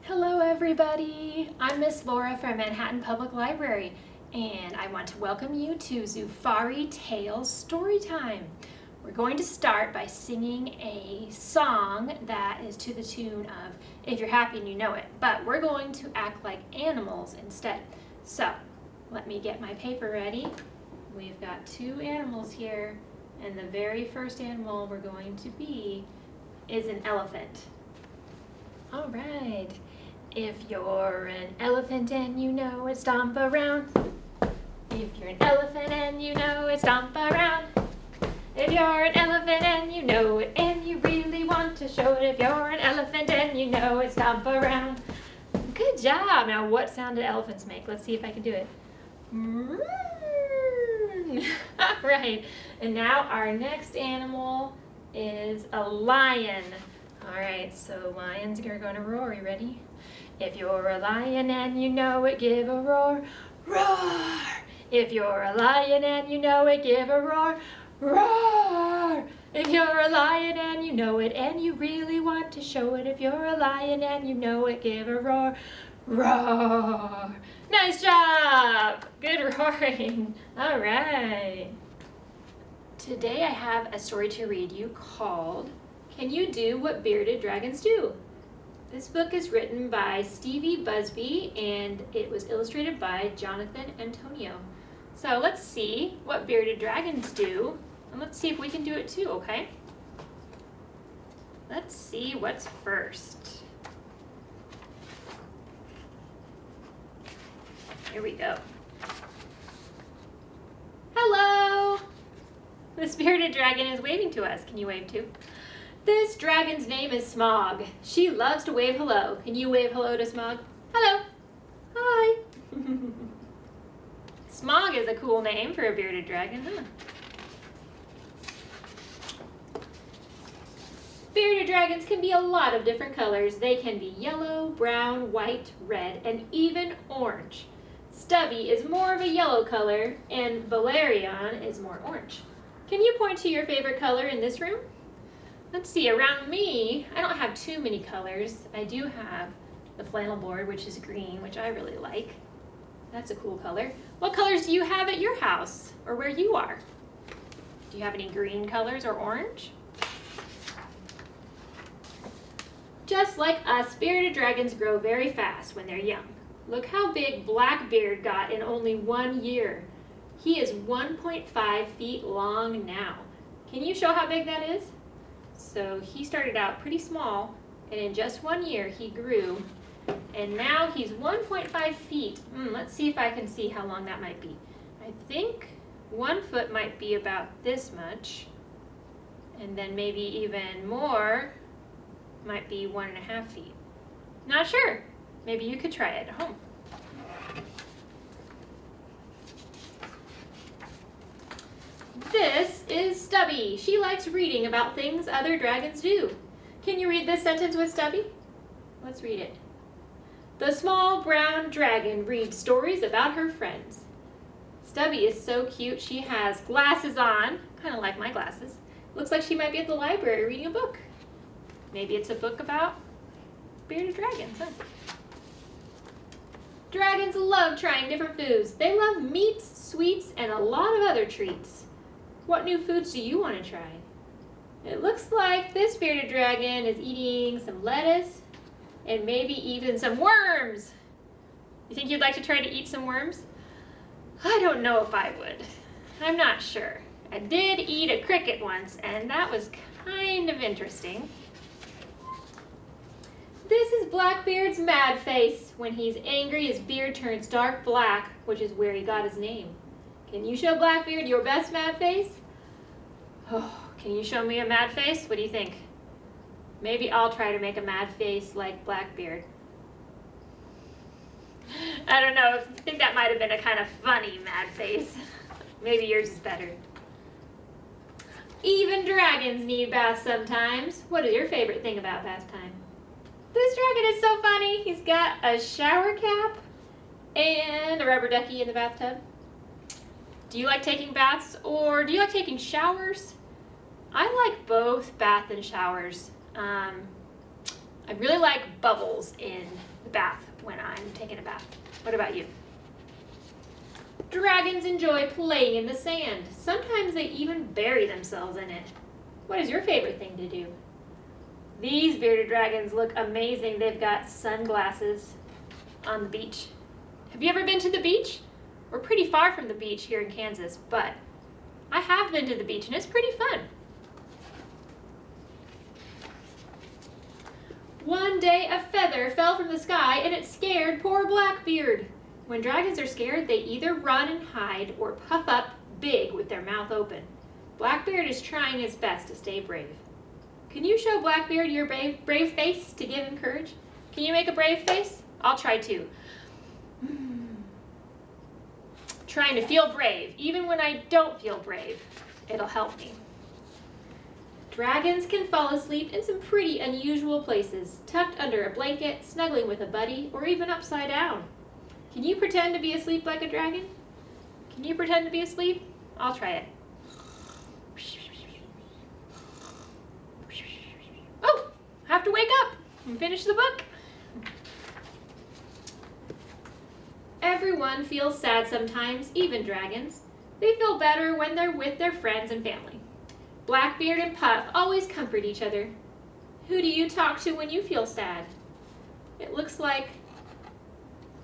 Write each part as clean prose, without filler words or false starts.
Hello everybody! I'm Miss Laura from Manhattan Public Library and I want to welcome you to Zoofari Tails Storytime. We're going to start by singing a song that is to the tune of If You're Happy and You Know It, but we're going to act like animals instead. So let me get my paper ready. We've got two animals here and the very first animal we're going to be is an elephant. All right. If you're an elephant and you know it, stomp around. If you're an elephant and you know it, stomp around. If you're an elephant and you know it, and you really want to show it, if you're an elephant and you know it, stomp around. Good job. Now, what sound do elephants make? Let's see if I can do it. Right. And now our next animal is a lion. All right, so lions are going to roar. You ready? If you're a lion and you know it, give a roar, roar. If you're a lion and you know it, give a roar, roar. If you're a lion and you know it, and you really want to show it, if you're a lion and you know it, give a roar, roar. Nice job. Good roaring. All right. Today I have a story to read you called Can You Do What Bearded Dragons Do? This book is written by Stevie Busby and it was illustrated by Jonathan Antonio. So let's see what bearded dragons do and let's see if we can do it too, okay? Let's see what's first. Here we go. Hello! This bearded dragon is waving to us. Can you wave too? This dragon's name is Smog. She loves to wave hello. Can you wave hello to Smog? Hello. Hi. Smog is a cool name for a bearded dragon, huh? Bearded dragons can be a lot of different colors. They can be yellow, brown, white, red, and even orange. Stubby is more of a yellow color, and Valerian is more orange. Can you point to your favorite color in this room? Let's see, around me, I don't have too many colors. I do have the flannel board, which is green, which I really like. That's a cool color. What colors do you have at your house or where you are? Do you have any green colors or orange? Just like us, bearded dragons grow very fast when they're young. Look how big Blackbeard got in only 1 year. He is 1.5 feet long now. Can you show how big that is? So he started out pretty small, and in just 1 year he grew, and now he's 1.5 feet. Let's see if I can see how long that might be. I think 1 foot might be about this much, and then maybe even more might be 1.5 feet. Not sure. Maybe you could try it at home. This is Stubby. She likes reading about things other dragons do. Can you read this sentence with Stubby? Let's read it. The small brown dragon reads stories about her friends. Stubby is so cute. She has glasses on, kind of like my glasses. Looks like she might be at the library reading a book. Maybe it's a book about bearded dragons, huh? Dragons love trying different foods. They love meats, sweets, and a lot of other treats. What new foods do you want to try? It looks like this bearded dragon is eating some lettuce and maybe even some worms. You think you'd like to try to eat some worms? I don't know if I would. I'm not sure. I did eat a cricket once and that was kind of interesting. This is Blackbeard's mad face. When he's angry, his beard turns dark black, which is where he got his name. Can you show Blackbeard your best mad face? Oh, can you show me a mad face? What do you think? Maybe I'll try to make a mad face like Blackbeard. I don't know. I think that might have been a kind of funny mad face. Maybe yours is better. Even dragons need baths sometimes. What is your favorite thing about bath time? This dragon is so funny. He's got a shower cap and a rubber ducky in the bathtub. Do you like taking baths or do you like taking showers? I like both bath and showers. I really like bubbles in the bath when I'm taking a bath. What about you? Dragons enjoy playing in the sand. Sometimes they even bury themselves in it. What is your favorite thing to do? These bearded dragons look amazing. They've got sunglasses on the beach. Have you ever been to the beach? We're pretty far from the beach here in Kansas, but I have been to the beach and it's pretty fun. One day a feather fell from the sky and it scared poor Blackbeard. When dragons are scared, they either run and hide or puff up big with their mouth open. Blackbeard is trying his best to stay brave. Can you show Blackbeard your brave face to give him courage? Can you make a brave face? I'll try too. Trying to feel brave, even when I don't feel brave. It'll help me. Dragons can fall asleep in some pretty unusual places, tucked under a blanket, snuggling with a buddy, or even upside down. Can you pretend to be asleep like a dragon? Can you pretend to be asleep? I'll try it. Oh, I have to wake up and finish the book. Everyone feels sad sometimes, even dragons. They feel better when they're with their friends and family. Blackbeard and Puff always comfort each other. Who do you talk to when you feel sad? It looks like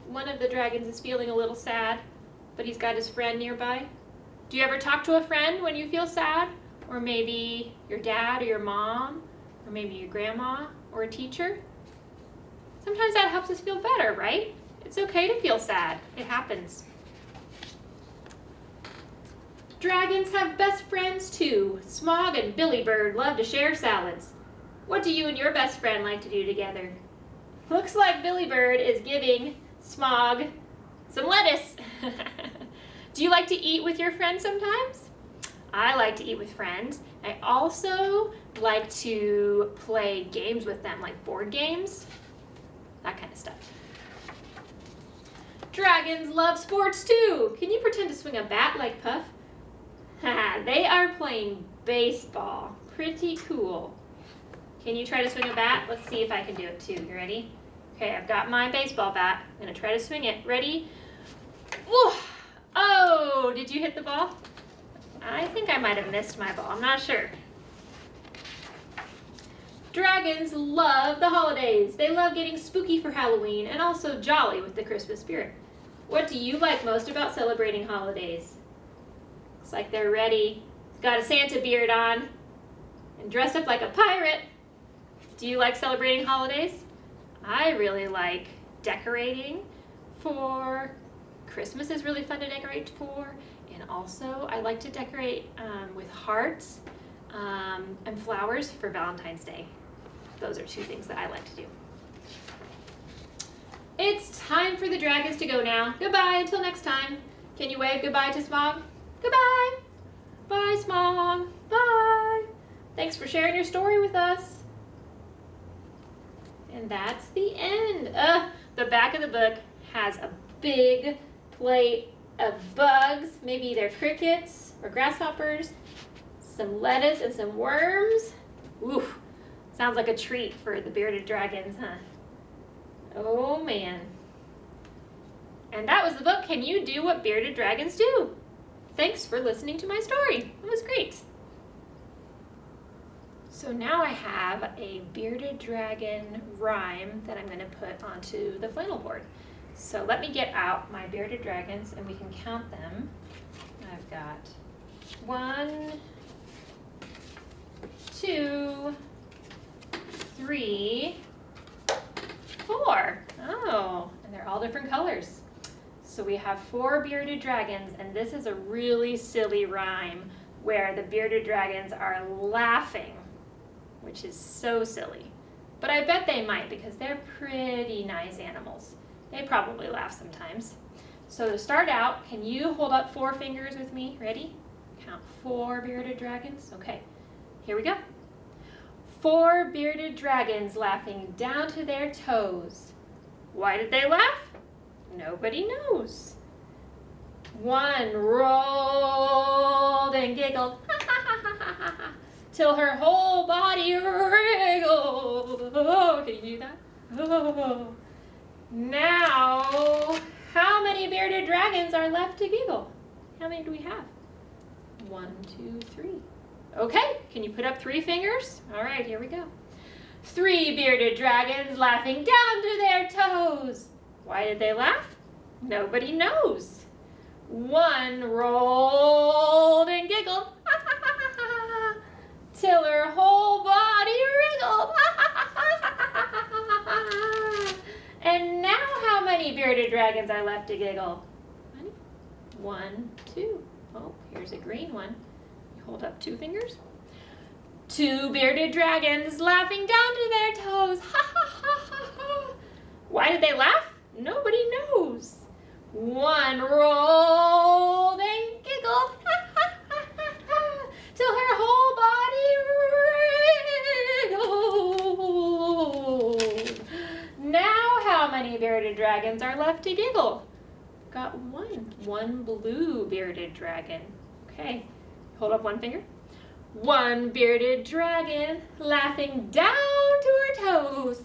one of the dragons is feeling a little sad, but he's got his friend nearby. Do you ever talk to a friend when you feel sad? Or maybe your dad or your mom, or maybe your grandma or a teacher? Sometimes that helps us feel better, right? It's okay to feel sad. It happens. Dragons have best friends too. Smog and Billybird love to share salads. What do you and your best friend like to do together? Looks like Billybird is giving Smog some lettuce. Do you like to eat with your friends sometimes? I like to eat with friends. I also like to play games with them, like board games, that kind of stuff. Dragons love sports too. Can you pretend to swing a bat like Puff? They are playing baseball. Pretty cool. Can you try to swing a bat? Let's see if I can do it too. You ready? Okay, I've got my baseball bat. I'm gonna try to swing it. Ready? Whoa! Oh, did you hit the ball? I think I might have missed my ball. I'm not sure. Dragons love the holidays. They love getting spooky for Halloween and also jolly with the Christmas spirit. What do you like most about celebrating holidays? Looks like they're ready. Got a Santa beard on and dressed up like a pirate. Do you like celebrating holidays? I really like decorating for Christmas is really fun to decorate for, and also I like to decorate with hearts and flowers for Valentine's Day. Those are two things that I like to do. It's time for the dragons to go now. Goodbye until next time. Can you wave goodbye to Smog? Goodbye. Bye, Smog. Bye. Thanks for sharing your story with us. And that's the end. The back of the book has a big plate of bugs. Maybe they're crickets or grasshoppers, some lettuce and some worms. Oof, sounds like a treat for the bearded dragons, huh? Oh man. And that was the book, Can You Do What Bearded Dragons Do? Thanks for listening to my story. It was great. So now I have a bearded dragon rhyme that I'm going to put onto the flannel board. So let me get out my bearded dragons and we can count them. I've got 1, 2, 3, 4. Oh, and they're all different colors. So we have 4 bearded dragons, and this is a really silly rhyme where the bearded dragons are laughing, which is so silly. But I bet they might because they're pretty nice animals. They probably laugh sometimes. So to start out, can you hold up 4 fingers with me? Ready? Count 4 bearded dragons. Okay, here we go. 4 bearded dragons laughing down to their toes. Why did they laugh? Nobody knows. 1 rolled and giggled. Ha ha ha ha ha ha. till her whole body wriggles. Oh, can you do that? Oh. Now, how many bearded dragons are left to giggle? How many do we have? 1, 2, 3. Okay, can you put up 3 fingers? All right, here we go. 3 bearded dragons laughing down to their toes. Why did they laugh? Nobody knows. 1 rolled and giggled till her whole body wriggled. And now how many bearded dragons are left to giggle? 1, 2. Oh, here's a green one. You hold up 2 fingers. 2 bearded dragons laughing down to their toes. Why did they laugh? Nobody knows. 1 rolled and giggled till her whole body wriggled. Now how many bearded dragons are left to giggle? Got 1 blue bearded dragon. Okay, hold up 1 finger. 1 bearded dragon laughing down to her toes.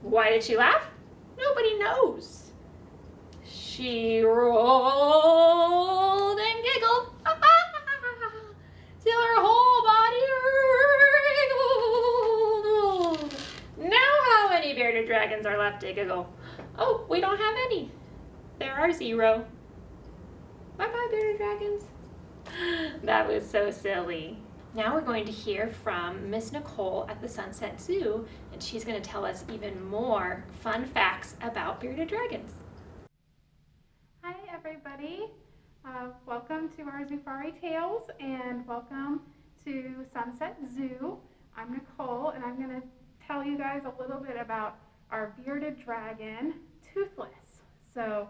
Why did she laugh? Nobody knows. She rolled and giggled till her whole body wriggled. Now how many bearded dragons are left to giggle? Oh, we don't have any. There are 0. Bye-bye, bearded dragons. That was so silly. Now we're going to hear from Miss Nicole at the Sunset Zoo, and she's going to tell us even more fun facts about bearded dragons. Hi everybody, welcome to our Zoofari Tails and welcome to Sunset Zoo. I'm Nicole and I'm going to tell you guys a little bit about our bearded dragon, Toothless. So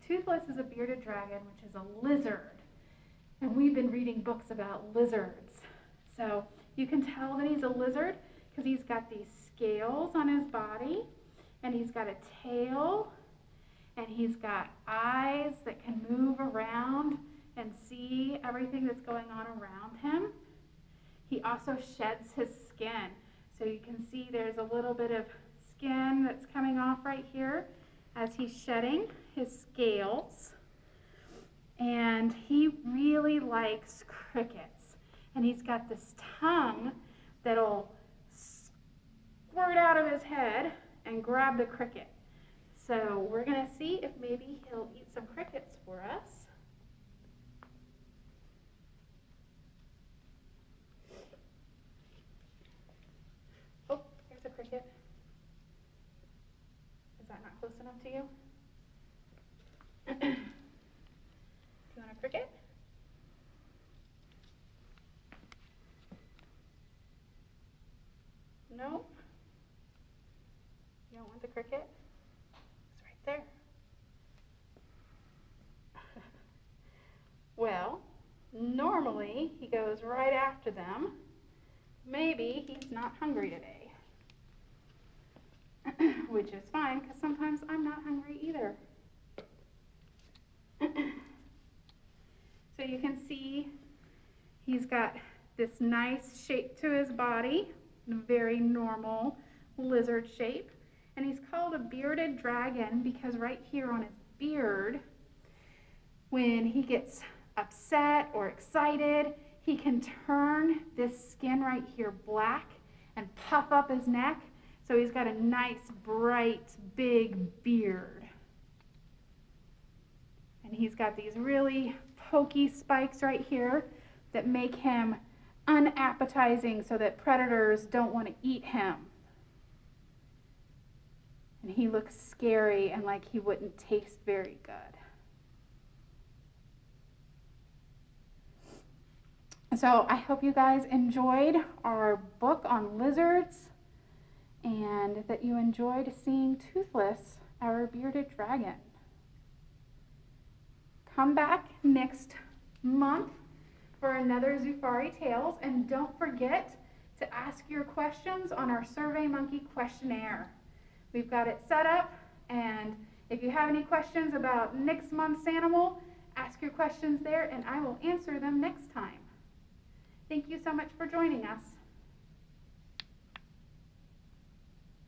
Toothless is a bearded dragon, which is a lizard. And we've been reading books about lizards. So you can tell that he's a lizard because he's got these scales on his body and he's got a tail and he's got eyes that can move around and see everything that's going on around him. He also sheds his skin. So you can see there's a little bit of skin that's coming off right here as he's shedding his scales. And he really likes crickets. And he's got this tongue that'll squirt out of his head and grab the cricket. So we're going to see if maybe he'll eat some crickets for us. Oh, there's a cricket. Is that not close enough to you? Do you want a cricket? No? You don't want the cricket? It's right there. Well, normally he goes right after them. Maybe he's not hungry today. Which is fine, because sometimes I'm not hungry either. So you can see he's got this nice shape to his body, a very normal lizard shape. And he's called a bearded dragon because right here on his beard, when he gets upset or excited, he can turn this skin right here black and puff up his neck. So he's got a nice, bright, big beard. And he's got these really pokey spikes right here that make him unappetizing so that predators don't want to eat him. And he looks scary and like he wouldn't taste very good. So I hope you guys enjoyed our book on lizards and that you enjoyed seeing Toothless, our bearded dragon. Come back next month for another Zoofari Tails, and don't forget to ask your questions on our SurveyMonkey questionnaire. We've got it set up, and if you have any questions about next month's animal, ask your questions there and I will answer them next time. Thank you so much for joining us.